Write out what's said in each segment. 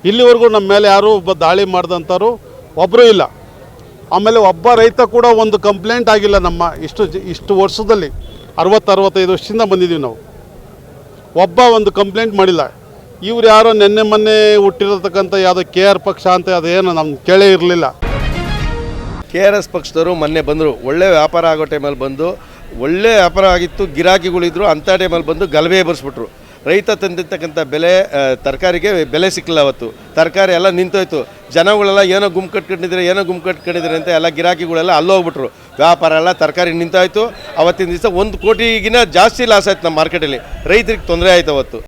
ಇಲ್ಲಿವರೆಗೂ ನಮ್ಮ ಮೇಲೆ ಯಾರೂ ಒಬ್ಬ ದಾಳಿ ಮಾಡಿದಂಥವ್ರು ಒಬ್ಬರೂ ಇಲ್ಲ. ಆಮೇಲೆ ಒಬ್ಬ ರೈತ ಕೂಡ ಒಂದು ಕಂಪ್ಲೇಂಟ್ ಆಗಿಲ್ಲ. ನಮ್ಮ ಇಷ್ಟು ವರ್ಷದಲ್ಲಿ 60-65 ವರ್ಷದಿಂದ ಬಂದಿದ್ದೀವಿ ನಾವು, ಒಬ್ಬ ಒಂದು ಕಂಪ್ಲೇಂಟ್ ಮಾಡಿಲ್ಲ. ಇವ್ರು ಯಾರೋ ನೆನ್ನೆ ಮೊನ್ನೆ ಹುಟ್ಟಿರತಕ್ಕಂಥ ಯಾವುದೋ KR ಪಕ್ಷ ಅಂತ ಅದೇನು ನಮ್ಗೆ ಕೇಳೇ ಇರಲಿಲ್ಲ. KRS ಪಕ್ಷದವರು ಮೊನ್ನೆ ಬಂದರು, ಒಳ್ಳೆ ವ್ಯಾಪಾರ ಆಗೋ ಟೈಮಲ್ಲಿ ಬಂದು, ಒಳ್ಳೆ ವ್ಯಾಪಾರ ಆಗಿತ್ತು, ಗಿರಾಕಿಗಳಿದ್ರು, ಅಂಥ ಟೈಮಲ್ಲಿ ಬಂದು ಗಲಭೆ ಎಬರಿಸ್ಬಿಟ್ರು. ರೈತ ತಂದಿರ್ತಕ್ಕಂಥ ತರಕಾರಿಗೆ ಬೆಲೆ ಸಿಕ್ಕಲಿಲ್ಲ. ಅವತ್ತು ತರಕಾರಿ ಎಲ್ಲ ನಿಂತೋಯ್ತು. ಜನಗಳೆಲ್ಲ ಏನೋ ಗುಂಪು ಕಟ್ಕೊಂಡಿದ್ರೆ ಅಂತ ಎಲ್ಲ ಗಿರಾಕಿಗಳೆಲ್ಲ ಅಲ್ಲೋಗ್ಬಿಟ್ರು. ವ್ಯಾಪಾರ ಎಲ್ಲ ತರಕಾರಿ ನಿಂತಾಯಿತು. ಅವತ್ತಿನ ದಿವಸ 1 ಕೋಟಿಗಿನ ಜಾಸ್ತಿ ಲಾಸ್ ಆಯ್ತು ನಮ್ಮ ಮಾರ್ಕೆಟಲ್ಲಿ. ರೈತರಿಗೆ ತೊಂದರೆ ಆಯ್ತು ಅವತ್ತು.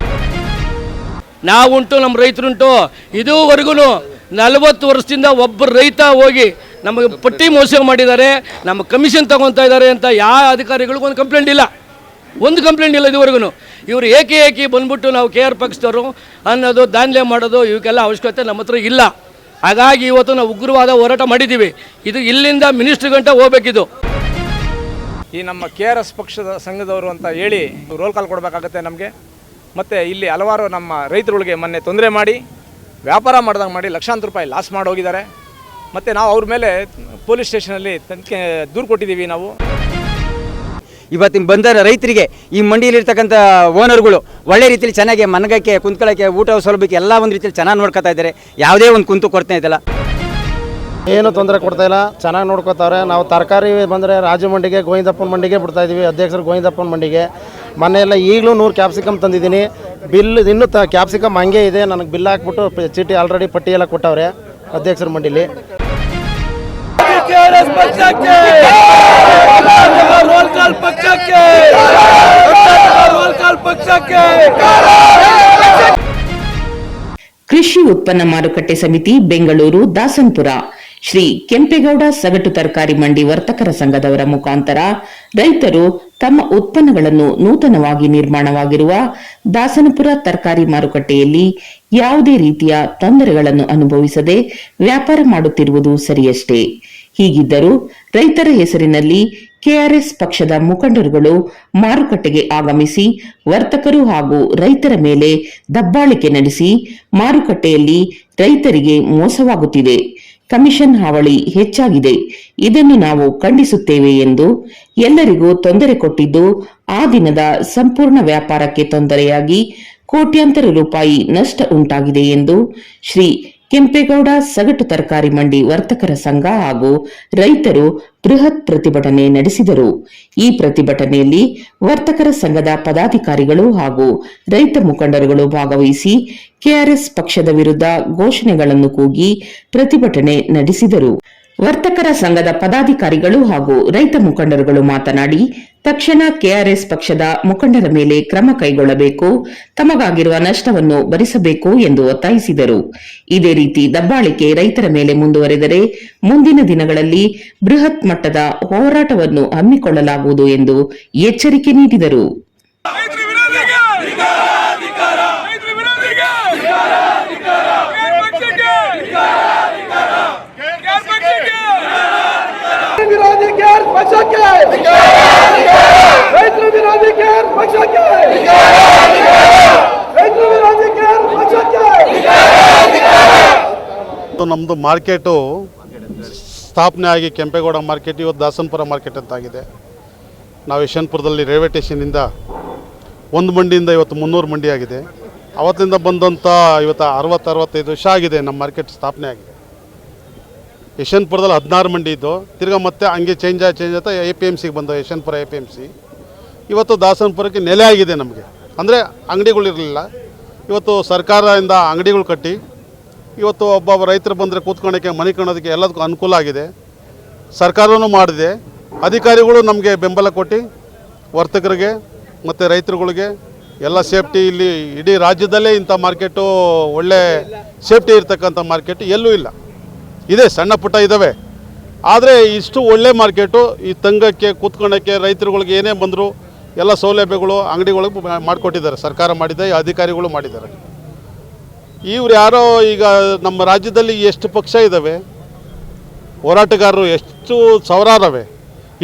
ನಾವುಂಟು, ನಮ್ಮ ರೈತರುಂಟು. ಇದುವರೆಗೂ 40 ವರ್ಷದಿಂದ ಒಬ್ಬ ರೈತ ಹೋಗಿ ನಮಗೆ ಪಟ್ಟಿ ಮೋಸ ಮಾಡಿದ್ದಾರೆ, ನಮ್ಮ ಕಮಿಷನ್ ತಗೊತಾ ಇದ್ದಾರೆ ಅಂತ ಯಾವ ಅಧಿಕಾರಿಗಳಿಗೂ ಒಂದು ಕಂಪ್ಲೇಂಟ್ ಇಲ್ಲ, ಇದುವರೆಗೂ. ಇವರು ಏಕೆ ಬಂದ್ಬಿಟ್ಟು ನಾವು KR ಪಕ್ಷದವರು ಅನ್ನೋದು ದಾಂಧಲೆ ಮಾಡೋದು ಇವಕ್ಕೆಲ್ಲ ಅವಶ್ಯಕತೆ ನಮ್ಮ ಹತ್ರ ಇಲ್ಲ. ಹಾಗಾಗಿ ಇವತ್ತು ನಾವು ಉಗ್ರವಾದ ಹೋರಾಟ ಮಾಡಿದ್ದೀವಿ. ಇದು ಇಲ್ಲಿಂದ ಮಿನಿಸ್ಟ್ರಿ ಗಂಟ ಹೋಗ್ಬೇಕಿದು. ಈ ನಮ್ಮ KRS ಪಕ್ಷದ ಸಂಘದವರು ಅಂತ ಹೇಳಿ ರೋಲ್ ಕಾಲ್ ಕೊಡಬೇಕಾಗತ್ತೆ ನಮಗೆ. ಮತ್ತು ಇಲ್ಲಿ ಹಲವಾರು ನಮ್ಮ ರೈತರುಗಳಿಗೆ ಮೊನ್ನೆ ತೊಂದರೆ ಮಾಡಿ ವ್ಯಾಪಾರ ಮಾಡ್ದಂಗೆ ಮಾಡಿ ಲಕ್ಷಾಂತರ ರೂಪಾಯಿ ಲಾಸ್ ಮಾಡಿ ಹೋಗಿದ್ದಾರೆ. ಮತ್ತು ನಾವು ಅವ್ರ ಮೇಲೆ ಪೊಲೀಸ್ ಸ್ಟೇಷನಲ್ಲಿ ತನಿಖೆ ದೂರು ಕೊಟ್ಟಿದ್ದೀವಿ ನಾವು. ಇವತ್ತಿನ ಬಂದ ರೈತರಿಗೆ ಈ ಮಂಡಿಯಲ್ಲಿರ್ತಕ್ಕಂಥ ಓನರ್ಗಳು ಒಳ್ಳೆ ರೀತಿಯಲ್ಲಿ ಚೆನ್ನಾಗಿ ಮನಗಕ್ಕೆ, ಕುಂತ್ಕೊಳ್ಳೋಕ್ಕೆ, ಊಟ ಸೌಲಭ್ಯಕ್ಕೆ ಎಲ್ಲ ಒಂದು ರೀತಿಯಲ್ಲಿ ಚೆನ್ನಾಗಿ ನೋಡ್ಕೊತಾ ಇದ್ದಾರೆ. ಯಾವುದೇ ಒಂದು ಕುಂತು ಕೊಡ್ತಾ ಇದ್ದಲ್ಲ, ಏನು ತೊಂದರೆ ಕೊಡ್ತಾ ಇಲ್ಲ, ಚೆನ್ನಾಗಿ ನೋಡ್ಕೋತಾರೆ. ನಾವು ತರಕಾರಿ ಬಂದರೆ ರಾಜು ಮಂಡಿಗೆ, ಗೋವಿಂದಪ್ಪನ ಮಂಡಿಗೆ ಬಿಡ್ತಾ ಇದ್ದೀವಿ, ಅಧ್ಯಕ್ಷರು ಗೋವಿಂದಪ್ಪನ ಮಂಡಿಗೆ. ಮನೆಯೆಲ್ಲ ಈಗಲೂ 100 ಕ್ಯಾಪ್ಸಿಕಮ್ ತಂದಿದ್ದೀನಿ. ಬಿಲ್ ಇನ್ನೂ ಕ್ಯಾಪ್ಸಿಕಮ್ ಹಂಗೆ ಇದೆ. ನನಗೆ ಬಿಲ್ ಹಾಕ್ಬಿಟ್ಟು ಚೀಟಿ ಆಲ್ರೆಡಿ ಪಟ್ಟಿ ಎಲ್ಲ ಕೊಟ್ಟವ್ರೆ ಅಧ್ಯಕ್ಷರ ಮಂಡಿಲಿ. ಕೃಷಿ ಉತ್ಪನ್ನ ಮಾರುಕಟ್ಟೆ ಸಮಿತಿ ಬೆಂಗಳೂರು ದಾಸನಪುರ ಶ್ರೀ ಕೆಂಪೇಗೌಡ ಸಗಟು ತರಕಾರಿ ಮಂಡಿ ವರ್ತಕರ ಸಂಘದವರ ಮುಖಾಂತರ ರೈತರು ತಮ್ಮ ಉತ್ಪನ್ನಗಳನ್ನು ನೂತನವಾಗಿ ನಿರ್ಮಾಣವಾಗಿರುವ ದಾಸನಪುರ ತರಕಾರಿ ಮಾರುಕಟ್ಟೆಯಲ್ಲಿ ಯಾವುದೇ ರೀತಿಯ ತೊಂದರೆಗಳನ್ನು ಅನುಭವಿಸದೆ ವ್ಯಾಪಾರ ಮಾಡುತ್ತಿರುವುದು ಸರಿಯಷ್ಟೇ. ಹೀಗಿದ್ದರೂ ರೈತರ ಹೆಸರಿನಲ್ಲಿ KRS ಪಕ್ಷದ ಮುಖಂಡರುಗಳು ಮಾರುಕಟ್ಟೆಗೆ ಆಗಮಿಸಿ ವರ್ತಕರು ಹಾಗೂ ರೈತರ ಮೇಲೆ ದಬ್ಬಾಳಿಕೆ ನಡೆಸಿ ಮಾರುಕಟ್ಟೆಯಲ್ಲಿ ರೈತರಿಗೆ ಮೋಸವಾಗುತ್ತಿದೆ, ಕಮಿಷನ್ ಹಾವಳಿ ಹೆಚ್ಚಾಗಿದೆ. ಇದನ್ನು ನಾವು ಖಂಡಿಸುತ್ತೇವೆ ಎಂದು ಎಲ್ಲರಿಗೂ ತೊಂದರೆ ಕೊಟ್ಟಿದ್ದು ಆ ದಿನದ ಸಂಪೂರ್ಣ ವ್ಯಾಪಾರಕ್ಕೆ ತೊಂದರೆಯಾಗಿ ಕೋಟ್ಯಾಂತರ ರೂಪಾಯಿ ನಷ್ಟ ಉಂಟಾಗಿದೆ ಎಂದು ಶ್ರೀ ಕೆಂಪೇಗೌಡ ಸಗಟು ತರಕಾರಿ ಮಂಡಿ ವರ್ತಕರ ಸಂಘ ಹಾಗೂ ರೈತರು ಬೃಹತ್ ಪ್ರತಿಭಟನೆ ನಡೆಸಿದರು. ಈ ಪ್ರತಿಭಟನೆಯಲ್ಲಿ ವರ್ತಕರ ಸಂಘದ ಪದಾಧಿಕಾರಿಗಳು ಹಾಗೂ ರೈತ ಮುಖಂಡರುಗಳು ಭಾಗವಹಿಸಿ KRS ಪಕ್ಷದ ವಿರುದ್ಧ ಘೋಷಣೆಗಳನ್ನು ಕೂಗಿ ಪ್ರತಿಭಟನೆ ನಡೆಸಿದರು. ವರ್ತಕರ ಸಂಘದ ಪದಾಧಿಕಾರಿಗಳು ಹಾಗೂ ರೈತ ಮುಖಂಡರುಗಳು ಮಾತನಾಡಿ, ತಕ್ಷಣ KRS ಪಕ್ಷದ ಮುಖಂಡರ ಮೇಲೆ ಕ್ರಮ ಕೈಗೊಳ್ಳಬೇಕು, ತಮಗಾಗಿರುವ ನಷ್ಟವನ್ನು ಭರಿಸಬೇಕು ಎಂದು ಒತ್ತಾಯಿಸಿದರು. ಇದೇ ರೀತಿ ದಬ್ಬಾಳಿಕೆ ರೈತರ ಮೇಲೆ ಮುಂದುವರೆದರೆ ಮುಂದಿನ ದಿನಗಳಲ್ಲಿ ಬೃಹತ್ ಮಟ್ಟದ ಹೋರಾಟವನ್ನು ಹಮ್ಮಿಕೊಳ್ಳಲಾಗುವುದು ಎಂದು ಎಚ್ಚರಿಕೆ ನೀಡಿದರು. ನಮ್ಮದು ಮಾರ್ಕೆಟು ಸ್ಥಾಪನೆ ಆಗಿ ಕೆಂಪೇಗೌಡ ಮಾರ್ಕೆಟ್ ಇವತ್ತು ದಾಸನಪುರ ಮಾರ್ಕೆಟ್ ಅಂತಾಗಿದೆ. ನಾವು ಯಶವಂತಪುರದಲ್ಲಿ ರೈಲ್ವೆ ಸ್ಟೇಷನಿಂದ 1 ಮಂಡಿಯಿಂದ ಇವತ್ತು 300 ಮಂಡಿ ಆಗಿದೆ. ಅವತ್ತಿಂದ ಬಂದಂಥ ಇವತ್ತು 60-65 ವರ್ಷ ಆಗಿದೆ ನಮ್ಮ ಮಾರ್ಕೆಟ್ ಸ್ಥಾಪನೆ ಆಗಿದೆ. ಯಶವಂತಪುರದಲ್ಲಿ 16 ಮಂಡಿ ಇದ್ದು, ತಿರ್ಗಾ ಮತ್ತೆ ಹಂಗೆ ಚೇಂಜ್ ಆಯ್ತಾ APMCಗೆ ಬಂದು ಯಶವಂತಪುರ APMC ಇವತ್ತು ದಾಸನಪುರಕ್ಕೆ ನೆಲೆ ಆಗಿದೆ. ನಮಗೆ ಅಂದರೆ ಅಂಗಡಿಗಳಿರಲಿಲ್ಲ, ಇವತ್ತು ಸರ್ಕಾರದಿಂದ ಅಂಗಡಿಗಳು ಕಟ್ಟಿ ಇವತ್ತು ಒಬ್ಬೊಬ್ಬ ರೈತರು ಬಂದರೆ ಕೂತ್ಕೊಳ್ಳೋಕ್ಕೆ, ಮನೆ ಕಾಣೋದಕ್ಕೆ ಎಲ್ಲದಕ್ಕೂ ಅನುಕೂಲ ಆಗಿದೆ. ಸರ್ಕಾರವೂ ಮಾಡಿದೆ, ಅಧಿಕಾರಿಗಳು ನಮಗೆ ಬೆಂಬಲ ಕೊಟ್ಟು ವರ್ತಕರಿಗೆ ಮತ್ತು ರೈತರುಗಳಿಗೆ ಎಲ್ಲ ಸೇಫ್ಟಿ. ಇಲ್ಲಿ ಇಡೀ ರಾಜ್ಯದಲ್ಲೇ ಇಂಥ ಮಾರ್ಕೆಟು ಒಳ್ಳೆ ಸೇಫ್ಟಿ ಇರ್ತಕ್ಕಂಥ ಮಾರ್ಕೆಟು ಎಲ್ಲೂ ಇಲ್ಲ. ಇದೆ, ಸಣ್ಣ ಪುಟ್ಟ ಇದ್ದಾವೆ, ಆದರೆ ಇಷ್ಟು ಒಳ್ಳೆ ಮಾರ್ಕೆಟು ಈ ತಂಗಕ್ಕೆ, ಕೂತ್ಕೊಳ್ಳೋಕ್ಕೆ, ರೈತರುಗಳಿಗೆ ಏನೇ ಬಂದರೂ ಎಲ್ಲ ಸೌಲಭ್ಯಗಳು ಅಂಗಡಿಗಳಿಗೆ ಮಾಡಿಕೊಟ್ಟಿದ್ದಾರೆ. ಸರ್ಕಾರ ಮಾಡಿದೆ, ಅಧಿಕಾರಿಗಳು ಮಾಡಿದ್ದಾರೆ. ಇವ್ರು ಯಾರೋ ಈಗ ನಮ್ಮ ರಾಜ್ಯದಲ್ಲಿ ಎಷ್ಟು ಪಕ್ಷ ಇದ್ದಾವೆ, ಹೋರಾಟಗಾರರು ಎಷ್ಟು ಸಾವಿರಾರವೆ,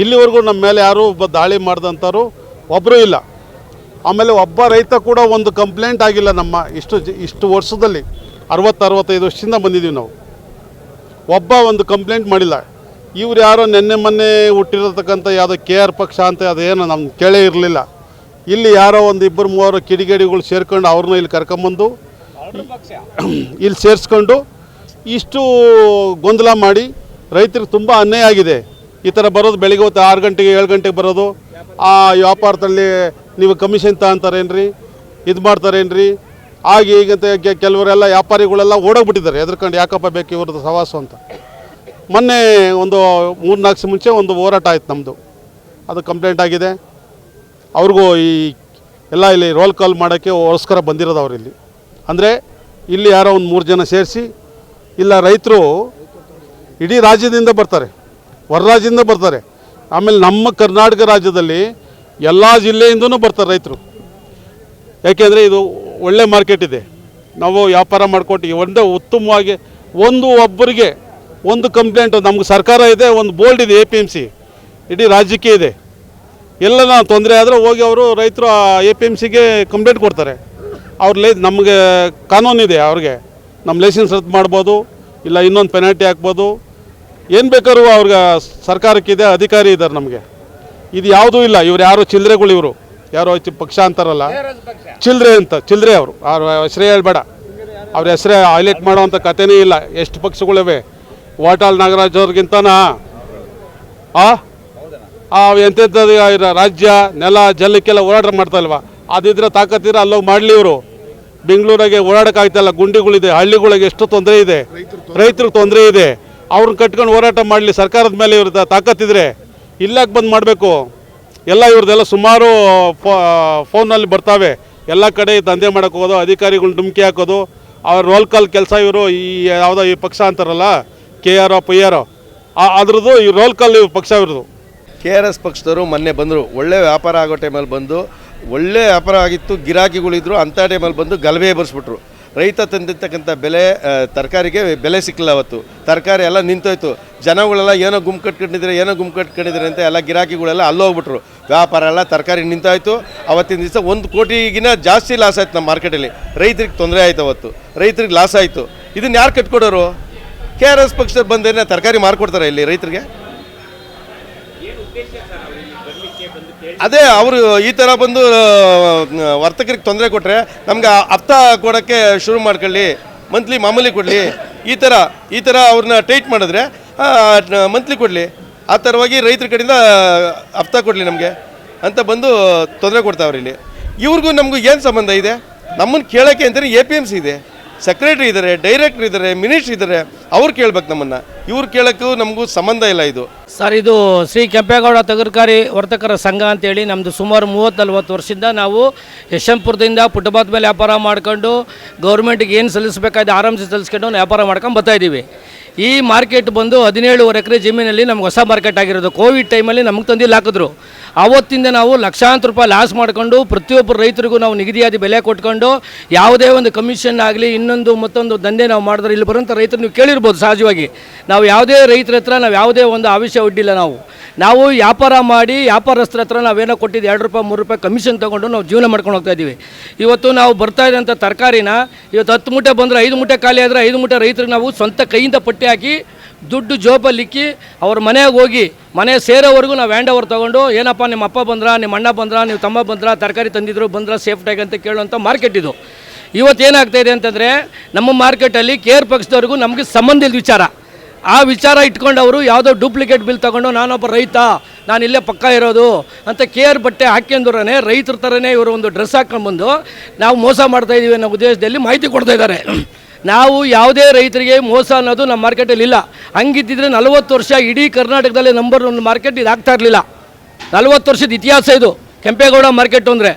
ಇಲ್ಲಿವರೆಗೂ ನಮ್ಮ ಮೇಲೆ ಯಾರೂ ಒಬ್ಬ ದಾಳಿ ಮಾಡಿದಂಥವ್ರು ಒಬ್ಬರೂ ಇಲ್ಲ. ಆಮೇಲೆ ಒಬ್ಬ ರೈತ ಕೂಡ ಒಂದು ಕಂಪ್ಲೇಂಟ್ ಆಗಿಲ್ಲ. ನಮ್ಮ ಇಷ್ಟು ವರ್ಷದಲ್ಲಿ 65 ವರ್ಷದಿಂದ ಬಂದಿದ್ದೀವಿ ನಾವು. ಒಬ್ಬ ಒಂದು ಕಂಪ್ಲೇಂಟ್ ಮಾಡಿಲ್ಲ. ಇವ್ರು ಯಾರೋ ನೆನ್ನೆ ಮೊನ್ನೆ ಹುಟ್ಟಿರತಕ್ಕಂಥ ಯಾವುದೋ KR ಪಕ್ಷ ಅಂತ ಅದೇನು ನಮ್ಗೆ ಕೇಳೇ ಇರಲಿಲ್ಲ. ಇಲ್ಲಿ ಯಾರೋ ಒಂದು 2-3 ಕಿಡಿಗೇಡಿಗಳು ಸೇರ್ಕೊಂಡು ಅವ್ರನ್ನ ಇಲ್ಲಿ ಕರ್ಕೊಂಬಂದು ಇಲ್ಲಿ ಸೇರಿಸ್ಕೊಂಡು ಇಷ್ಟು ಗೊಂದಲ ಮಾಡಿ ರೈತರಿಗೆ ತುಂಬ ಅನ್ಯಾಯ ಆಗಿದೆ. ಈ ಥರ ಬರೋದು ಬೆಳಿಗ್ಗೆ ಹೊತ್ತು 6 ಗಂಟೆಗೆ 7 ಗಂಟೆಗೆ ಬರೋದು, ಆ ವ್ಯಾಪಾರದಲ್ಲಿ ನೀವು ಕಮಿಷನ್ ತಗೊಂತಾರೇನ್ರಿ, ಇದು ಮಾಡ್ತಾರೇನ್ರಿ, ಹಾಗೆ ಈಗಂತ ಕೆಲವರೆಲ್ಲ ವ್ಯಾಪಾರಿಗಳೆಲ್ಲ ಓಡೋಗ್ಬಿಟ್ಟಿದ್ದಾರೆ ಹೆದರ್ಕೊಂಡು, ಯಾಕಪ್ಪ ಬೇಕು ಇವ್ರದ್ದು ಸವಾಸ ಅಂತ. ಮೊನ್ನೆ ಒಂದು 3-4 ದಿವಸ ಮುಂಚೆ ಒಂದು ಹೋರಾಟ ಆಯ್ತು ನಮ್ಮದು, ಅದು ಕಂಪ್ಲೇಂಟ್ ಆಗಿದೆ. ಅವ್ರಿಗೂ ಈ ಎಲ್ಲ ಇಲ್ಲಿ ರೋಲ್ ಕಾಲ್ ಮಾಡೋಕ್ಕೆ ಗೋಸ್ಕರ ಬಂದಿರೋದು ಅವ್ರು ಇಲ್ಲಿ. ಅಂದರೆ ಇಲ್ಲಿ ಯಾರೋ ಒಂದು 3 ಜನ ಸೇರಿಸಿ, ಇಲ್ಲ ರೈತರು ಇಡೀ ರಾಜ್ಯದಿಂದ ಬರ್ತಾರೆ, ಹೊರ ರಾಜ್ಯದಿಂದ ಬರ್ತಾರೆ, ಆಮೇಲೆ ನಮ್ಮ ಕರ್ನಾಟಕ ರಾಜ್ಯದಲ್ಲಿ ಎಲ್ಲ ಜಿಲ್ಲೆಯಿಂದನೂ ಬರ್ತಾರೆ ರೈತರು. ಯಾಕೆಂದರೆ ಇದು ಒಳ್ಳೆ ಮಾರ್ಕೆಟ್ ಇದೆ, ನಾವು ವ್ಯಾಪಾರ ಮಾಡಿಕೊಟ್ಟು ಒಂದೇ ಉತ್ತಮವಾಗಿ ಒಬ್ಬರಿಗೆ ಒಂದು ಕಂಪ್ಲೇಂಟು ನಮ್ಗೆ ಸರ್ಕಾರ ಇದೆ, ಒಂದು ಬೋರ್ಡ್ ಇದೆ APMC ಇಡೀ ರಾಜ್ಯಕ್ಕೆ ಇದೆ. ಎಲ್ಲ ತೊಂದರೆ ಆದರೆ ಹೋಗಿ ಅವರು ರೈತರು APMCಗೆ ಕಂಪ್ಲೇಂಟ್ ಕೊಡ್ತಾರೆ. ನಮಗೆ ಕಾನೂನಿದೆ, ಅವ್ರಿಗೆ ನಮ್ಮ ಲೈಸೆನ್ಸ್ ರದ್ದು ಮಾಡ್ಬೋದು, ಇಲ್ಲ ಇನ್ನೊಂದು ಪೆನಾಲ್ಟಿ ಹಾಕ್ಬೋದು, ಏನು ಬೇಕಾದ್ರೂ ಅವ್ರಿಗೆ ಸರ್ಕಾರಕ್ಕಿದೆ, ಅಧಿಕಾರಿ ಇದ್ದಾರೆ ನಮಗೆ. ಇದು ಯಾವುದೂ ಇಲ್ಲ. ಇವ್ರು ಯಾರು ಚಿಲ್ಲರೆಗಳು, ಇವರು ಯಾರೋ ಪಕ್ಷ ಅಂತಾರಲ್ಲ, ಚಿಲ್ಲರೆ ಅವರು. ಅವ್ರ ಹೆಸರೇ ಹೇಳ್ಬೇಡ, ಅವ್ರ ಹೆಸರೇ ಹೈಲೈಟ್ ಮಾಡೋವಂಥ ಕಥೆನೇ ಇಲ್ಲ. ಎಷ್ಟು ಪಕ್ಷಗಳಿವೆ, ವಾಟಾಳ್ ನಾಗರಾಜ್ ಅವ್ರಿಗಿಂತನಾ ಎಂಥದ್ದು ರಾಜ್ಯ ನೆಲ ಜಲಕ್ಕೆಲ್ಲ ಓಡಾಟ ಮಾಡ್ತಾಯಿಲ್ವ? ಅದಿದ್ರೆ ತಾಕತ್ತಿದ್ರೆ ಅಲ್ಲೋಗಿ ಮಾಡಲಿ. ಇವರು ಬೆಂಗಳೂರಾಗೆ ಓಡಾಡೋಕ್ಕಾಗ್ತಾಯಿಲ್ಲ, ಗುಂಡಿಗಳಿದೆ, ಹಳ್ಳಿಗಳಿಗೆ ಎಷ್ಟು ತೊಂದರೆ ಇದೆ, ರೈತರಿಗೆ ತೊಂದರೆ ಇದೆ. ಅವ್ರನ್ನ ಕಟ್ಕೊಂಡು ಹೋರಾಟ ಮಾಡಲಿ ಸರ್ಕಾರದ ಮೇಲೆ. ಇವ್ರದ್ದು ತಾಕತ್ತಿದ್ರೆ ಇಲ್ಲಾಕೆ ಬಂದು ಮಾಡಬೇಕು? ಎಲ್ಲ ಇವ್ರದ್ದೆಲ್ಲ ಸುಮಾರು ಫೋನಲ್ಲಿ ಬರ್ತಾವೆ. ಎಲ್ಲ ಕಡೆ ದಂಧೆ ಮಾಡೋಕೆ ಹೋಗೋದು, ಅಧಿಕಾರಿಗಳನ್ನ ಡುಮ್ಕಿ ಹಾಕೋದು, ಅವ್ರ ರೋಲ್ ಕಾಲ್ ಕೆಲಸ. ಇವರು ಈ ಯಾವುದೋ ಈ ಪಕ್ಷ ಅಂತಾರಲ್ಲ, KR PR ಅದ್ರದ್ದು ಈ ರೋಲ್ ಕಾಲ್ ಪಕ್ಷ ಇವ್ರದ್ದು. KRS ಪಕ್ಷದವರು ಮೊನ್ನೆ ಬಂದರು, ಒಳ್ಳೆ ವ್ಯಾಪಾರ ಆಗೋ ಟೈಮಲ್ಲಿ ಬಂದು, ಒಳ್ಳೆ ವ್ಯಾಪಾರ ಆಗಿತ್ತು, ಗಿರಾಕಿಗಳಿದ್ರು, ಅಂಥ ಟೈಮಲ್ಲಿ ಬಂದು ಗಲಭೆ ಎಬ್ಬರಿಸ್ಬಿಟ್ರು. ರೈತ ತಂದಿರ್ತಕ್ಕಂಥ ತರಕಾರಿಗೆ ಬೆಲೆ ಸಿಕ್ಕಲಿಲ್ಲ. ಅವತ್ತು ತರಕಾರಿ ಎಲ್ಲ ನಿಂತೋಯ್ತು. ಜನಗಳೆಲ್ಲ ಏನೋ ಗುಂಪು ಕಟ್ಕೊಂಡಿದ್ದಾರೆ ಅಂತ ಎಲ್ಲ ಗಿರಾಕಿಗಳೆಲ್ಲ ಅಲ್ಲೋಗ್ಬಿಟ್ರು. ವ್ಯಾಪಾರ ಎಲ್ಲ ತರಕಾರಿ ನಿಂತಾಯಿತು. ಅವತ್ತಿನ ದಿವಸ 1 ಕೋಟಿಗಿನ ಜಾಸ್ತಿ ಲಾಸ್ ಆಯ್ತು ನಮ್ಮ ಮಾರ್ಕೆಟಲ್ಲಿ. ರೈತರಿಗೆ ತೊಂದರೆ ಆಯಿತು, ಅವತ್ತು ರೈತರಿಗೆ ಲಾಸ್ ಆಯಿತು. ಇದನ್ನು ಯಾರು ಕಟ್ಕೊಡೋರು? KRS ಪಕ್ಷದವ್ರು ಬಂದೇನೆ ತರಕಾರಿ ಮಾರ್ಕೊಡ್ತಾರೆ ಇಲ್ಲಿ ರೈತರಿಗೆ? ಅದೇ ಅವರು ಈ ಥರ ಬಂದು ವರ್ತಕರಿಗೆ ತೊಂದರೆ ಕೊಟ್ಟರೆ ನಮ್ಗೆ ಹಫ್ತಾ ಕೊಡೋಕ್ಕೆ ಶುರು ಮಾಡ್ಕೊಳ್ಳಿ, ಮಂತ್ಲಿ ಮಾಮೂಲಿ ಕೊಡಲಿ, ಈ ಥರ ಅವ್ರನ್ನ ಟೈಟ್ ಮಾಡಿದ್ರೆ ಮಂತ್ಲಿ ಕೊಡಲಿ, ಆ ಥರವಾಗಿ ರೈತರ ಕಡೆಯಿಂದ ಹಫ್ತಾ ಕೊಡಲಿ ನಮಗೆ ಅಂತ ಬಂದು ತೊಂದರೆ ಕೊಡ್ತಾವ್ರಿ ಇಲ್ಲಿ. ಇವ್ರಿಗೂ ನಮಗೂ ಏನು ಸಂಬಂಧ ಇದೆ? ನಮ್ಮನ್ನು ಕೇಳೋಕ್ಕೆ ಅಂತಲೇ APMC ಇದೆ, ಸೆಕ್ರೆಟ್ರಿ ಇದ್ದಾರೆ, ಡೈರೆಕ್ಟ್ರ್ ಇದ್ದಾರೆ, ಮಿನಿಸ್ಟ್ರ್ ಇದ್ದಾರೆ, ಅವ್ರು ಕೇಳ್ಬೇಕು ನಮ್ಮನ್ನು. ಇವ್ರು ಕೇಳೋಕ್ಕೂ ನಮಗೂ ಸಂಬಂಧ ಇಲ್ಲ. ಇದು ಸರ್, ಇದು ಶ್ರೀ ಕೆಂಪೇಗೌಡ ತರಕಾರಿ ವರ್ತಕರ ಸಂಘ ಅಂತೇಳಿ ನಮ್ಮದು ಸುಮಾರು 30-40 ವರ್ಷದಿಂದ ನಾವು ಯಶವಂತಪುರದಿಂದ ಪುಟ್ಟಬಾತ್ ಮೇಲೆ ವ್ಯಾಪಾರ ಮಾಡ್ಕೊಂಡು ಗೌರ್ಮೆಂಟಿಗೆ ಏನು ಸಲ್ಲಿಸಬೇಕಾದ ಆರಾಮ್ಸೆ ಸಲ್ಲಿಸ್ಕೊಂಡು ವ್ಯಾಪಾರ ಮಾಡ್ಕೊಂಡು ಬರ್ತಾಯಿದ್ದೀವಿ. ಈ ಮಾರ್ಕೆಟ್ ಬಂದು 17.5 ಎಕರೆ ಜಮೀನಲ್ಲಿ ನಮ್ಗೆ ಹೊಸ ಮಾರ್ಕೆಟ್ ಆಗಿರೋದು. ಕೋವಿಡ್ ಟೈಮಲ್ಲಿ ನಮಗೆ ತಂದಿಲ್ಲಿ ಹಾಕಿದ್ರು. ಆವತ್ತಿಂದ ನಾವು ಲಕ್ಷಾಂತರ ರೂಪಾಯಿ ಲಾಸ್ ಮಾಡಿಕೊಂಡು ಪ್ರತಿಯೊಬ್ಬರು ರೈತರಿಗೂ ನಾವು ನಿಗದಿಯಾದ ಬೆಲೆ ಕೊಟ್ಕೊಂಡು ಯಾವುದೇ ಒಂದು ಕಮಿಷನ್ ಆಗಲಿ ಇನ್ನೊಂದು ಮತ್ತೊಂದು ದಂಧೆ ನಾವು ಮಾಡಿದ್ರೆ ಇಲ್ಲಿ ಬರೋಂಥ ರೈತರು ನೀವು ಕೇಳಿರ್ಬೋದು ಸಹಜವಾಗಿ. ನಾವು ಯಾವುದೇ ರೈತರ ಹತ್ರ ನಾವು ಯಾವುದೇ ಒಂದು ಆವಿಷ್ಯ ಒಡ್ಡಿಲ್ಲ. ನಾವು ವ್ಯಾಪಾರ ಮಾಡಿ ವ್ಯಾಪಾರಸ್ಥರ ಹತ್ರ ನಾವೇನೋ ಕೊಟ್ಟಿದ್ದು 2 ರೂಪಾಯಿ 3 ರೂಪಾಯಿ ಕಮಿಷನ್ ತೊಗೊಂಡು ನಾವು ಜೀವನ ಮಾಡ್ಕೊಂಡು ಹೋಗ್ತಾ ಇದ್ದೀವಿ. ಇವತ್ತು ನಾವು ಬರ್ತಾ ಇದ್ದಂಥ ತರಕಾರಿನ ಇವತ್ತು 10 ಮೂಟೆ ಬಂದರೆ 5 ಮೂಟೆ ಖಾಲಿ ಆದರೆ 5 ಮೂಟೆ ರೈತರಿಗೆ ನಾವು ಸ್ವಂತ ಕೈಯಿಂದ ಪಟ್ಟಿ ಹಾಕಿ ದುಡ್ಡು ಜೋಬಲ್ಲಿಕ್ಕಿ ಅವ್ರ ಮನೆಗೆ ಹೋಗಿ ಮನೆ ಸೇರೋವರೆಗೂ ನಾವು ಹ್ಯಾಂಡ್ ಓವರ್ ತೊಗೊಂಡು, ಏನಪ್ಪ ನಿಮ್ಮ ಅಪ್ಪ ಬಂದ್ರ, ನಿಮ್ಮ ಅಣ್ಣ ಬಂದ್ರ, ನೀವು ತಮ್ಮ ಬಂದ್ರ, ತರಕಾರಿ ತಂದಿದ್ರು ಬಂದ್ರ ಸೇಫ್ಟಾಗಿ ಅಂತ ಕೇಳುವಂಥ ಮಾರ್ಕೆಟ್ ಇದು. ಇವತ್ತೇನಾಗ್ತಾಯಿದೆ ಅಂತಂದರೆ ನಮ್ಮ ಮಾರ್ಕೆಟಲ್ಲಿ KR ಪಕ್ಷದವ್ರಿಗೂ ನಮಗೆ ಸಂಬಂಧ ಇಲ್ಲದ ವಿಚಾರ. ಆ ವಿಚಾರ ಇಟ್ಕೊಂಡು ಅವರು ಯಾವುದೋ ಡೂಪ್ಲಿಕೇಟ್ ಬಿಲ್ ತೊಗೊಂಡು ನಾನೊಬ್ಬ ರೈತ, ನಾನು ಇಲ್ಲೇ ಪಕ್ಕ ಇರೋದು ಅಂತ KR ಬಟ್ಟೆ ಹಾಕ್ಯಂದ್ರೆ ರೈತರ ಥರನೇ ಇವರು ಒಂದು ಡ್ರೆಸ್ ಹಾಕ್ಕೊಂಡ್ಬಂದು ನಾವು ಮೋಸ ಮಾಡ್ತಾಯಿದ್ದೀವಿ ಅನ್ನೋ ಉದ್ದೇಶದಲ್ಲಿ ಮಾಹಿತಿ ಕೊಡ್ತಾ ಇದ್ದಾರೆ. ನಾವು ಯಾವುದೇ ರೈತರಿಗೆ ಮೋಸ ಅನ್ನೋದು ನಮ್ಮ ಮಾರ್ಕೆಟಲ್ಲಿ ಇಲ್ಲ. ಹಂಗಿದ್ದಿದ್ರೆ 40 ವರ್ಷ ಇಡೀ ಕರ್ನಾಟಕದಲ್ಲೇ ನಂಬರ್ 1 ಮಾರ್ಕೆಟ್ ಇದು ಆಗ್ತಾ ಇರಲಿಲ್ಲ. 40 ವರ್ಷದ ಇತಿಹಾಸ ಇದು ಕೆಂಪೇಗೌಡ ಮಾರ್ಕೆಟು ಅಂದರೆ.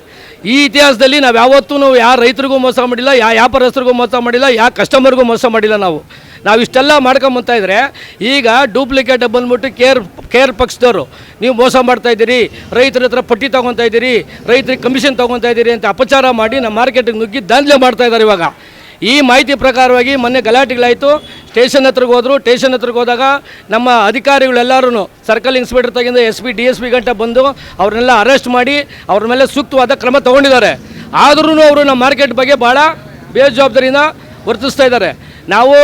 ಈ ಇತಿಹಾಸದಲ್ಲಿ ನಾವು ಯಾವತ್ತೂ ಯಾವ ರೈತರಿಗೂ ಮೋಸ ಮಾಡಿಲ್ಲ, ಯಾವ ವ್ಯಾಪಾರಸ್ಥರಿಗೂ ಮೋಸ ಮಾಡಿಲ್ಲ, ಯಾವ ಕಸ್ಟಮರ್ಗೂ ಮೋಸ ಮಾಡಿಲ್ಲ. ನಾವು ಇಷ್ಟೆಲ್ಲ ಮಾಡ್ಕೊಂಬಂತ ಇದ್ದರೆ ಈಗ ಡೂಪ್ಲಿಕೇಟ್ ಬಂದ್ಬಿಟ್ಟು KR ಪಕ್ಷದವರು ನೀವು ಮೋಸ ಮಾಡ್ತಾಯಿದ್ದೀರಿ, ರೈತರ ಹತ್ರ ಪಟ್ಟಿ ತೊಗೊತಾ ಇದ್ದೀರಿ, ರೈತರಿಗೆ ಕಮಿಷನ್ ತೊಗೊತಾ ಇದ್ದೀರಿ ಅಂತ ಅಪಚಾರ ಮಾಡಿ ನಮ್ಮ ಮಾರ್ಕೆಟಿಗೆ ನುಗ್ಗಿ ದಾಂಧಲೆ ಮಾಡ್ತಾಯಿದ್ದಾರೆ. ಇವಾಗ ಈ ಮಾಹಿತಿ ಪ್ರಕಾರವಾಗಿ ಮೊನ್ನೆ ಗಲಾಟೆಗಳಾಯಿತು. ಸ್ಟೇಷನ್ ಹತ್ರಕ್ಕೆ ಹೋದರು. ಸ್ಟೇಷನ್ ಹತ್ರಕ್ಕೆ ಹೋದಾಗ ನಮ್ಮ ಅಧಿಕಾರಿಗಳೆಲ್ಲರೂ ಸರ್ಕಲ್ ಇನ್ಸ್ಪೆಕ್ಟರ್ ತಗಿಂದ SP DSP ಗಂಟ ಬಂದು ಅವ್ರನ್ನೆಲ್ಲ ಅರೆಸ್ಟ್ ಮಾಡಿ ಅವ್ರ ಮೇಲೆ ಸೂಕ್ತವಾದ ಕ್ರಮ ತೊಗೊಂಡಿದ್ದಾರೆ. ಆದ್ರೂ ಅವರು ನಮ್ಮ ಮಾರ್ಕೆಟ್ ಬಗ್ಗೆ ಭಾಳ ಬೇಜವಾಬ್ದಾರಿಯಿಂದ ವರ್ತಿಸ್ತಾ ಇದ್ದಾರೆ. ನಾವು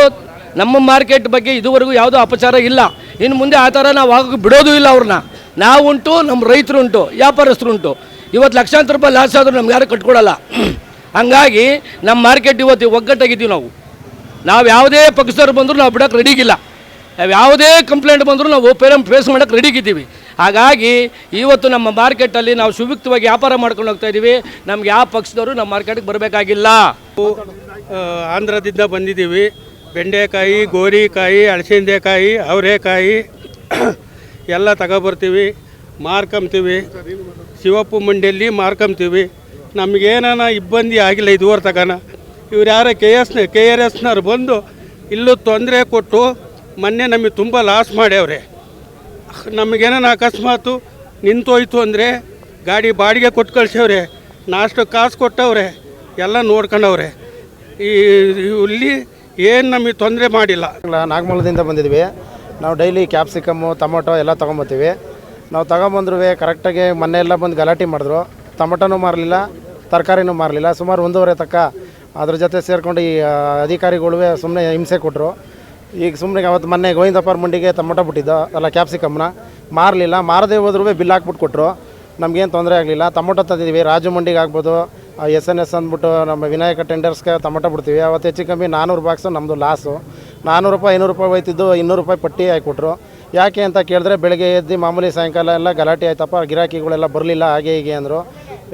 ನಮ್ಮ ಮಾರ್ಕೆಟ್ ಬಗ್ಗೆ ಇದುವರೆಗೂ ಯಾವುದೂ ಅಪಚಾರ ಇಲ್ಲ. ಇನ್ನು ಮುಂದೆ ಆ ಥರ ನಾವು ಆಗೋಕ್ಕೆ ಬಿಡೋದು ಇಲ್ಲ. ಅವ್ರನ್ನ ನಾವುಂಟು, ನಮ್ಮ ರೈತರುಂಟು, ವ್ಯಾಪಾರಸ್ಥರುಂಟು. ಇವತ್ತು ಲಕ್ಷಾಂತರ ರೂಪಾಯಿ ಲಾಸ್ ಆದರೂ ನಮ್ಗೆ ಯಾರು ಕಟ್ಕೊಡಲ್ಲ. ಹಂಗಾಗಿ ನಮ್ಮ ಮಾರ್ಕೆಟ್ ಇವತ್ತು ಒಗ್ಗಟ್ಟಾಗಿದ್ದೀವಿ. ನಾವು ಯಾವುದೇ ಪಕ್ಷದವ್ರು ಬಂದರೂ ನಾವು ಬಿಡೋಕ್ಕೆ ರೆಡಿಗಿಲ್ಲ. ನಾವು ಯಾವುದೇ ಕಂಪ್ಲೇಂಟ್ ಬಂದರೂ ನಾವು ಫೇಸ್ ಮಾಡೋಕ್ಕೆ ರೆಡಿಗಿದ್ದೀವಿ. ಹಾಗಾಗಿ ಇವತ್ತು ನಮ್ಮ ಮಾರ್ಕೆಟಲ್ಲಿ ನಾವು ಸುಭಿಕ್ತವಾಗಿ ವ್ಯಾಪಾರ ಮಾಡ್ಕೊಂಡು ಹೋಗ್ತಾ ಇದ್ದೀವಿ. ನಮ್ಗೆ ಯಾವ ಪಕ್ಷದವರು ನಮ್ಮ ಮಾರ್ಕೆಟ್ಗೆ ಬರಬೇಕಾಗಿಲ್ಲ. ಆಂಧ್ರದಿಂದ ಬಂದಿದ್ದೀವಿ. ಬೆಂಡೆಕಾಯಿ, ಗೋರಿಕಾಯಿ, ಅಳಸಂದೆಕಾಯಿ, ಅವರೆಕಾಯಿ ಎಲ್ಲ ತಗೊಬರ್ತೀವಿ, ಮಾರ್ಕೊಂತೀವಿ. ಶಿವಪ್ಪ ಮಂಡಿಯಲ್ಲಿ ಮಾರ್ಕೊಂತೀವಿ. ನಮಗೇನಾನ ಇಬ್ಬಂದಿ ಆಗಿಲ್ಲ ಇದುವರೆ ತಗೋಣ. ಇವ್ರು ಯಾರೋ ಕೆ ಆರ್ ಎಸ್ನವ್ರು ಬಂದು ಇಲ್ಲೂ ತೊಂದರೆ ಕೊಟ್ಟು ಮೊನ್ನೆ ನಮಗೆ ತುಂಬ ಲಾಸ್ ಮಾಡ್ಯವ್ರೆ. ನಮಗೇನಾನ ಅಕಸ್ಮಾತು ನಿಂತೋಯ್ತು ಅಂದರೆ ಗಾಡಿ ಬಾಡಿಗೆ ಕೊಟ್ಟು ಕಳ್ಸವ್ರೆ, ನಾಷ್ಟು ಕಾಸು ಕೊಟ್ಟವ್ರೆ, ಎಲ್ಲ ನೋಡ್ಕೊಂಡವ್ರೆ. ಇಲ್ಲಿ ಏನು ನಮಗೆ ತೊಂದರೆ ಮಾಡಿಲ್ಲ. ನಾಗಮಂಗಲದಿಂದ ಬಂದಿದ್ವಿ. ನಾವು ಡೈಲಿ ಕ್ಯಾಪ್ಸಿಕಮ್ಮು, ಟೊಮೊಟೊ ಎಲ್ಲ ತೊಗೊಂಬತ್ತೀವಿ. ನಾವು ತಗೊಂಬಂದ್ರೂ ಕರೆಕ್ಟಾಗಿ ಮೊನ್ನೆ ಎಲ್ಲ ಬಂದು ಗಲಾಟೆ ಮಾಡಿದ್ರು. ಟೊಮೊಟೊನೂ ಮಾರಲಿಲ್ಲ, ತರಕಾರಿನೂ ಮಾರಲಿಲ್ಲ. ಸುಮಾರು 1.5 ತಕ್ಕ ಅದ್ರ ಜೊತೆ ಸೇರಿಕೊಂಡು ಈ ಅಧಿಕಾರಿಗಳು ಸುಮ್ಮನೆ ಹಿಂಸೆ ಕೊಟ್ಟರು. ಈಗ ಸುಮ್ಮನೆ ಅವತ್ತು ಮೊನ್ನೆ ಗೋವಿಂದಪ್ಪರ ಮಂಡಿಗೆ ಟೊಮೊಟೊ ಬಿಟ್ಟಿದ್ದು ಅಲ್ಲ ಕ್ಯಾಪ್ಸಿಕಮ್ನ ಮಾರಲಿಲ್ಲ. ಮಾರದೇ ಹೋದ್ರೂ ಬಿಲ್ ಹಾಕ್ಬಿಟ್ಟು ಕೊಟ್ಟರು. ನಮಗೇನು ತೊಂದರೆ ಆಗಲಿಲ್ಲ. ಟೊಮೊಟೊ ತಂದಿದ್ದೀವಿ. ರಾಜು ಮಂಡಿಗೆ ಆಗ್ಬೋದು, SNS ಅಂದ್ಬಿಟ್ಟು ನಮ್ಮ ವಿನಾಯಕ ಟೆಂಡರ್ಸ್ಗೆ ಟೊಮೊಟೊ ಬಿಡ್ತೀವಿ. ಅವತ್ತು ಹೆಚ್ಚು ಕಮ್ಮಿ 400 ಬಾಕ್ಸು ನಮ್ಮದು ಲಾಸು. 400 ರೂಪಾಯಿ 500 ರೂಪಾಯಿ ಹೋಯ್ತಿದ್ದು 200 ರೂಪಾಯಿ ಪಟ್ಟಿ ಹಾಕಿಕೊಟ್ರು. ಯಾಕೆ ಅಂತ ಕೇಳಿದ್ರೆ ಬೆಳಗ್ಗೆ ಎದ್ದು ಮಾಮೂಲಿ ಸಾಯಂಕಾಲ ಎಲ್ಲ ಗಲಾಟೆ ಆಯ್ತಪ್ಪ, ಗಿರಾಕಿಗಳೆಲ್ಲ ಬರಲಿಲ್ಲ, ಹಾಗೆ ಹೀಗೆ ಅಂದರು.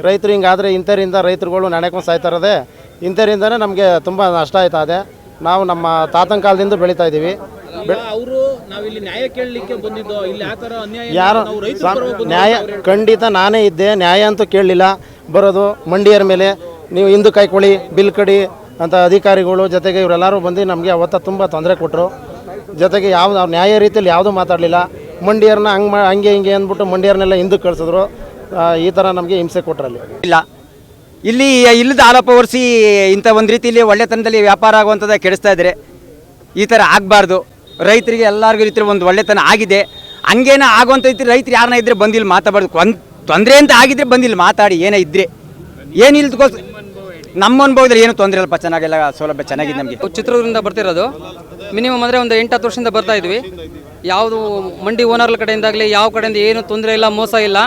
ರೈತರು ಹಿಂಗಾದರೆ ಇಂಥರಿಂದ ರೈತರುಗಳು ನೆನೆಕೊಂಡು ಸಾಯ್ತಾ ಇರೋದೆ. ಇಂಥರಿಂದನೇ ನಮಗೆ ತುಂಬ ನಷ್ಟ ಆಯ್ತಾ ಇದೆ. ನಾವು ನಮ್ಮ ತಾತನ ಕಾಲದಿಂದ ಬೆಳೀತಾ ಇದ್ದೀವಿ. ಯಾರು ನ್ಯಾಯ ಖಂಡಿತ ನಾನೇ ಇದ್ದೆ. ನ್ಯಾಯ ಅಂತೂ ಕೇಳಲಿಲ್ಲ. ಬರೋದು ಮಂಡಿಯರ ಮೇಲೆ ನೀವು ಹಿಂದು ಕಾಯ್ಕೊಳ್ಳಿ, ಬಿಲ್ ಕಡಿ ಅಂತ ಅಧಿಕಾರಿಗಳು ಜೊತೆಗೆ ಇವರೆಲ್ಲರೂ ಬಂದು ನಮಗೆ ಅವತ್ತು ತುಂಬ ತೊಂದರೆ ಕೊಟ್ಟರು. ಜೊತೆಗೆ ಯಾವ್ದು ನ್ಯಾಯ ರೀತಿಯಲ್ಲಿ ಯಾವುದೂ ಮಾತಾಡಲಿಲ್ಲ. ಮಂಡಿಯರನ್ನ ಹಂಗೆ ಹಿಂಗೆ ಅಂದ್ಬಿಟ್ಟು ಮಂಡಿಯರನ್ನೆಲ್ಲ ಹಿಂದಕ್ಕೆ ಕಳಿಸಿದ್ರು. ಈ ಥರ ನಮಗೆ ಹಿಂಸೆ ಕೊಟ್ಟರಲ್ಲಿ ಇಲ್ಲ. ಇಲ್ಲಿ ಇಲ್ಲದ ಆರೋಪ ಹೊರಿಸಿ ಇಂಥ ಒಂದು ರೀತಿಯಲ್ಲಿ ಒಳ್ಳೆತನದಲ್ಲಿ ವ್ಯಾಪಾರ ಆಗುವಂಥದ್ದು ಕೆಡಿಸ್ತಾ ಇದ್ದಾರೆ. ಈ ಥರ ಆಗಬಾರ್ದು. ರೈತರಿಗೆ ಎಲ್ಲರಿಗೂ ರೀತಿಯಲ್ಲಿ ಒಂದು ಒಳ್ಳೆತನ ಆಗಿದೆ. ಹಂಗೇನ ಆಗುವಂಥ ರೀತಿ ರೈತರು ಯಾರನ್ನ ಇದ್ದರೆ ಬಂದಿಲ್ಲಿ ಮಾತಾಡಬಾರ್ದು. ತೊಂದರೆ ಅಂತ ಆಗಿದ್ರೆ ಬಂದಿಲ್ಲಿ ಮಾತಾಡಿ. ಏನೇ ಇದ್ದರೆ ಏನಿಲ್ದಕ್ಕೋ ನಮ್ಮ ಅನುಭವದಲ್ಲಿ ಏನು ತೊಂದರೆ ಇಲ್ಲಪ್ಪ. ಚೆನ್ನಾಗೆಲ್ಲ ಸೌಲಭ್ಯ ಚೆನ್ನಾಗಿದೆ ನಮಗೆ. ಚಿತ್ರದುರ್ಗದಿಂದ ಬರ್ತಿರೋದು ಮಿನಿಮಮ್ ಅಂದರೆ ಒಂದು 8-10 ವರ್ಷದಿಂದ ಬರ್ತಾ ಇದ್ವಿ. ಯಾವುದು ಮಂಡಿ ಓನರ್ಗಳ ಕಡೆಯಿಂದಾಗಲಿ ಯಾವ ಕಡೆಯಿಂದ ಏನು ತೊಂದರೆ ಇಲ್ಲ, ಮೋಸ ಇಲ್ಲ.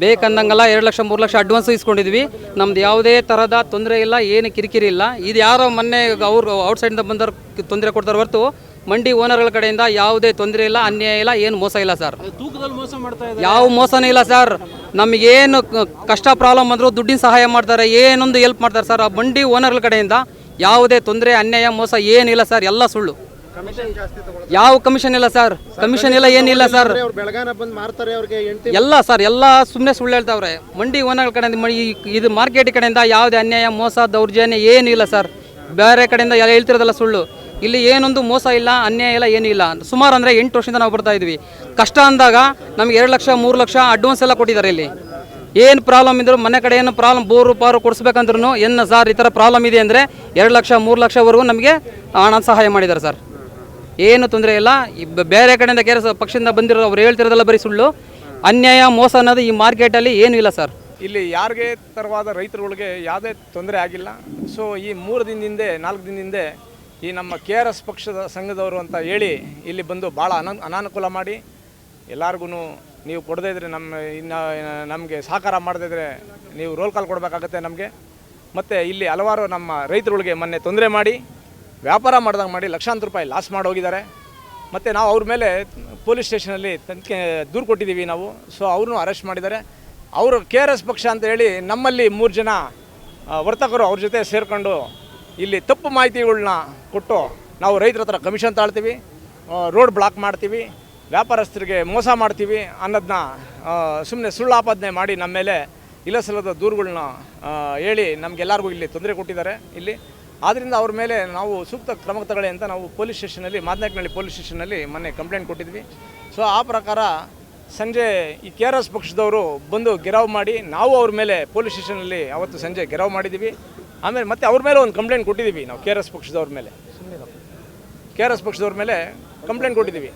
ಬೇಕಂದಂಗೆಲ್ಲ 2 ಲಕ್ಷ 3 ಲಕ್ಷ ಅಡ್ವಾನ್ಸ್ ಇಸ್ಕೊಂಡಿದ್ವಿ. ನಮ್ದು ಯಾವುದೇ ಥರದ ತೊಂದರೆ ಇಲ್ಲ, ಏನು ಕಿರಿಕಿರಿ ಇಲ್ಲ. ಇದು ಯಾರೋ ಮೊನ್ನೆ ಅವ್ರು ಔಟ್ಸೈಡಿಂದ ಬಂದವ್ರು ತೊಂದರೆ ಕೊಡ್ತಾರೆ ಹೊರತು ಮಂಡಿ ಓನರ್ಗಳ ಕಡೆಯಿಂದ ಯಾವುದೇ ತೊಂದರೆ ಇಲ್ಲ, ಅನ್ಯಾಯ ಇಲ್ಲ, ಏನು ಮೋಸ ಇಲ್ಲ ಸರ್. ಯಾವ ಮೋಸನೂ ಇಲ್ಲ ಸರ್. ನಮಗೇನು ಕಷ್ಟ ಪ್ರಾಬ್ಲಮ್ ಅಂದರೂ ದುಡ್ಡಿನ ಸಹಾಯ ಮಾಡ್ತಾರೆ, ಏನೊಂದು ಹೆಲ್ಪ್ ಮಾಡ್ತಾರೆ ಸರ್. ಆ ಮಂಡಿ ಓನರ್ಗಳ ಕಡೆಯಿಂದ ಯಾವುದೇ ತೊಂದರೆ, ಅನ್ಯಾಯ, ಮೋಸ ಏನಿಲ್ಲ ಸರ್. ಎಲ್ಲ ಸುಳ್ಳು. ಯಾವ ಕಮಿಷನ್ ಇಲ್ಲ ಸರ್. ಕಮಿಷನ್ ಇಲ್ಲ, ಏನಿಲ್ಲ ಸರ್. ಎಲ್ಲ ಸರ್ ಎಲ್ಲ ಸುಮ್ಮನೆ ಸುಳ್ಳು ಹೇಳ್ತಾವ್ರೆ. ಮಂಡಿ ಓನರ್ಗಳ ಕಡೆಯಿಂದ ಇದು ಮಾರ್ಕೆಟ್ ಕಡೆಯಿಂದ ಯಾವುದೇ ಅನ್ಯಾಯ, ಮೋಸ, ದೌರ್ಜನ್ಯ ಏನಿಲ್ಲ ಸರ್. ಬೇರೆ ಕಡೆಯಿಂದ ಎಲ್ಲ ಹೇಳ್ತಿರೋದಲ್ಲ ಸುಳ್ಳು. ಇಲ್ಲಿ ಏನೊಂದು ಮೋಸ ಇಲ್ಲ, ಅನ್ಯಾಯ ಇಲ್ಲ, ಏನಿಲ್ಲ. ಸುಮಾರು ಅಂದರೆ 8 ವರ್ಷದಿಂದ ನಾವು ಬರ್ತಾ ಇದ್ವಿ. ಕಷ್ಟ ಅಂದಾಗ ನಮ್ಗೆ 2 ಲಕ್ಷ 3 ಲಕ್ಷ ಅಡ್ವಾನ್ಸ್ ಎಲ್ಲ ಕೊಟ್ಟಿದ್ದಾರೆ. ಇಲ್ಲಿ ಏನು ಪ್ರಾಬ್ಲಮ್ ಇದ್ರು ಮನೆ ಕಡೆ ಏನು ಪ್ರಾಬ್ಲಮ್ ಬೋರು ಪಾರು ಕೊಡಿಸ್ಬೇಕಂದ್ರೂ ಏನು ಸರ್ ಈ ಥರ ಪ್ರಾಬ್ಲಮ್ ಇದೆ ಅಂದರೆ 2 ಲಕ್ಷ 3 ಲಕ್ಷವರೆಗೂ ನಮಗೆ ಹಣ ಸಹಾಯ ಮಾಡಿದ್ದಾರೆ ಸರ್. ಏನು ತೊಂದರೆ ಇಲ್ಲ. ಬೇರೆ ಕಡೆಯಿಂದ ಪಕ್ಷದಿಂದ ಬಂದಿರೋ ಅವ್ರು ಹೇಳ್ತಿರೋದೆಲ್ಲ ಬರೀ ಸುಳ್ಳು. ಅನ್ಯಾಯ, ಮೋಸ ಅನ್ನೋದು ಈ ಮಾರ್ಕೆಟಲ್ಲಿ ಏನೂ ಇಲ್ಲ ಸರ್. ಇಲ್ಲಿ ಯಾರಿಗೆ ಥರವಾದ ರೈತರುಗಳಿಗೆ ಯಾವುದೇ ತೊಂದರೆ ಆಗಿಲ್ಲ. ಸೊ ಈ 3 ದಿನದಿಂದ 4 ದಿನದಿಂದ ಈ ನಮ್ಮ KRS ಪಕ್ಷದ ಸಂಘದವರು ಅಂತ ಹೇಳಿ ಇಲ್ಲಿ ಬಂದು ಭಾಳ ಅನಾನುಕೂಲ ಮಾಡಿ ಎಲ್ಲರಿಗೂ ನೀವು ಕೊಡದೇ ಇದ್ರೆ ನಮಗೆ ಸಹಕಾರ ಮಾಡದೇ ಇದ್ದರೆ ನೀವು ರೋಲ್ ಕಾಲ್ ಕೊಡಬೇಕಾಗತ್ತೆ ನಮಗೆ. ಮತ್ತು ಇಲ್ಲಿ ಹಲವಾರು ನಮ್ಮ ರೈತರುಗಳಿಗೆ ಮೊನ್ನೆ ತೊಂದರೆ ಮಾಡಿ ವ್ಯಾಪಾರ ಮಾಡ್ದಂಗೆ ಮಾಡಿ ಲಕ್ಷಾಂತರ ರೂಪಾಯಿ ಲಾಸ್ ಮಾಡಿ ಹೋಗಿದ್ದಾರೆ. ಮತ್ತು ನಾವು ಅವ್ರ ಮೇಲೆ ಪೊಲೀಸ್ ಸ್ಟೇಷನಲ್ಲಿ ತನಿಖೆ ದೂರು ಕೊಟ್ಟಿದ್ದೀವಿ ನಾವು. ಸೊ ಅವ್ರನ್ನೂ ಅರೆಸ್ಟ್ ಮಾಡಿದ್ದಾರೆ. ಅವರು KRS ಪಕ್ಷ ಅಂತ ಹೇಳಿ ನಮ್ಮಲ್ಲಿ 3 ಜನ ವರ್ತಕರು ಅವ್ರ ಜೊತೆ ಸೇರಿಕೊಂಡು ಇಲ್ಲಿ ತಪ್ಪು ಮಾಹಿತಿಗಳನ್ನ ಕೊಟ್ಟು ನಾವು ರೈತರ ಹತ್ರ ಕಮಿಷನ್ ತಾಳ್ತೀವಿ, ರೋಡ್ ಬ್ಲಾಕ್ ಮಾಡ್ತೀವಿ, ವ್ಯಾಪಾರಸ್ಥರಿಗೆ ಮೋಸ ಮಾಡ್ತೀವಿ ಅನ್ನೋದನ್ನ ಸುಮ್ಮನೆ ಸುಳ್ಳು ಆಪಾದನೆ ಮಾಡಿ ನಮ್ಮ ಮೇಲೆ ಇಲ್ಲ ಸಲ್ಲದ ದೂರುಗಳನ್ನ ಹೇಳಿ ನಮಗೆಲ್ಲರಿಗೂ ಇಲ್ಲಿ ತೊಂದರೆ ಕೊಟ್ಟಿದ್ದಾರೆ ಇಲ್ಲಿ. ಆದ್ದರಿಂದ ಅವ್ರ ಮೇಲೆ ನಾವು ಸೂಕ್ತ ಕ್ರಮ ತಗೊಳ್ಳಿ ಅಂತ ನಾವು ಪೊಲೀಸ್ ಸ್ಟೇಷನಲ್ಲಿ ಮಾದನಾಯಕನಹಳ್ಳಿ ಪೊಲೀಸ್ ಸ್ಟೇಷನಲ್ಲಿ ಮೊನ್ನೆ ಕಂಪ್ಲೇಂಟ್ ಕೊಟ್ಟಿದ್ವಿ. ಸೊ ಆ ಪ್ರಕಾರ ಸಂಜೆ ಈ KRS ಪಕ್ಷದವರು ಬಂದು ಗೆರಾವ್ ಮಾಡಿ ನಾವು ಅವ್ರ ಮೇಲೆ ಪೊಲೀಸ್ ಸ್ಟೇಷನಲ್ಲಿ ಅವತ್ತು ಸಂಜೆ ಗೆರಾವ್ ಮಾಡಿದ್ದೀವಿ. ಆಮೇಲೆ ಮತ್ತೆ ಅವ್ರ ಮೇಲೆ ಒಂದು ಕಂಪ್ಲೇಂಟ್ ಕೊಟ್ಟಿದ್ದೀವಿ ನಾವು KRS ಪಕ್ಷದವ್ರ ಮೇಲೆ. KRS ಪಕ್ಷದವ್ರ ಮೇಲೆ ಕಂಪ್ಲೇಂಟ್ ಕೊಟ್ಟಿದ್ದೀವಿ.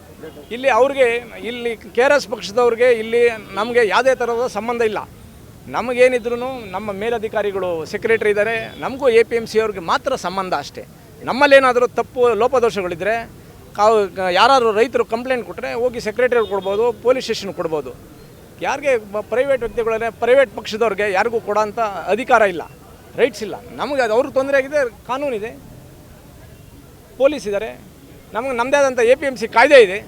ಇಲ್ಲಿ ಅವ್ರಿಗೆ ಇಲ್ಲಿ KRS ಪಕ್ಷದವ್ರಿಗೆ ಇಲ್ಲಿ ನಮಗೆ ಯಾವುದೇ ಥರದ ಸಂಬಂಧ ಇಲ್ಲ. ನಮಗೇನಿದ್ರು ನಮ್ಮ ಮೇಲಧಿಕಾರಿಗಳು ಸೆಕ್ರೆಟರಿ ಇದ್ದಾರೆ, ನಮಗೂ APMC ಅವ್ರಿಗೆ ಮಾತ್ರ ಸಂಬಂಧ ಅಷ್ಟೇ. ನಮ್ಮಲ್ಲೇನಾದರೂ ತಪ್ಪು ಲೋಪದೋಷಗಳಿದ್ದರೆ ಯಾರು ರೈತರು ಕಂಪ್ಲೇಂಟ್ ಕೊಟ್ಟರೆ ಹೋಗಿ ಸೆಕ್ರೆಟರಿ ಕೊಡ್ಬೋದು, ಪೊಲೀಸ್ ಸ್ಟೇಷನ್ ಕೊಡ್ಬೋದು. ಯಾರಿಗೆ ಪ್ರೈವೇಟ್ ವ್ಯಕ್ತಿಗಳೇ ಪ್ರೈವೇಟ್ ಪಕ್ಷದವ್ರಿಗೆ ಯಾರಿಗೂ ಕೊಡೋಂಥ ಅಧಿಕಾರ ಇಲ್ಲ, ರೈಟ್ಸ್ ಇಲ್ಲ. ನಮಗೆ ಅದು ಅವ್ರಿಗೆ ತೊಂದರೆ ಆಗಿದೆ, ಕಾನೂನಿದೆ, ಪೊಲೀಸ್ ಇದ್ದಾರೆ, ನಮಗೆ ನಮ್ಮದೇ ಆದಂಥ APMC ಕಾಯ್ದೆ ಇದೆ.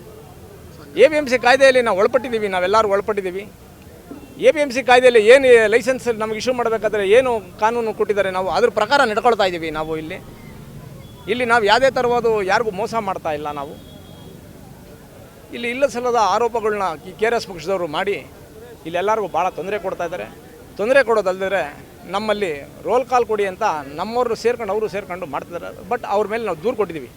APMC ಕಾಯ್ದೆಯಲ್ಲಿ ನಾವು ಒಳಪಟ್ಟಿದ್ದೀವಿ, ನಾವೆಲ್ಲರೂ ಒಳಪಟ್ಟಿದ್ದೀವಿ. APMC ಕಾಯ್ದೆಯಲ್ಲಿ ಏನು ಲೈಸೆನ್ಸ್ ನಮಗೆ ಇಶ್ಯೂ ಮಾಡಬೇಕಾದ್ರೆ ಏನು ಕಾನೂನು ಕೊಟ್ಟಿದ್ದಾರೆ, ನಾವು ಅದ್ರ ಪ್ರಕಾರ ನಡ್ಕೊಳ್ತಾ ಇದ್ದೀವಿ. ನಾವು ಇಲ್ಲಿ ನಾವು ಯಾವುದೇ ಥರವಾದ ಯಾರಿಗೂ ಮೋಸ ಮಾಡ್ತಾ ಇಲ್ಲ. ನಾವು ಇಲ್ಲಿ ಇಲ್ಲ ಸಲ್ಲದ ಆರೋಪಗಳನ್ನ KRS ಪಕ್ಷದವರು ಮಾಡಿ ಇಲ್ಲೆಲ್ಲರಿಗೂ ಭಾಳ ತೊಂದರೆ ಕೊಡ್ತಾ ಇದ್ದಾರೆ. ತೊಂದರೆ ಕೊಡೋದಲ್ಲದೆ ನಮ್ಮಲ್ಲಿ ರೋಲ್ ಕಾಲ್ ಕೊಡಿ ಅಂತ ನಮ್ಮವರು ಸೇರ್ಕೊಂಡು ಅವರು ಸೇರ್ಕೊಂಡು ಮಾಡ್ತಿದ್ದಾರೆ. ಬಟ್ ಅವ್ರ ಮೇಲೆ ನಾವು ದೂರು ಕೊಟ್ಟಿದ್ದೀವಿ.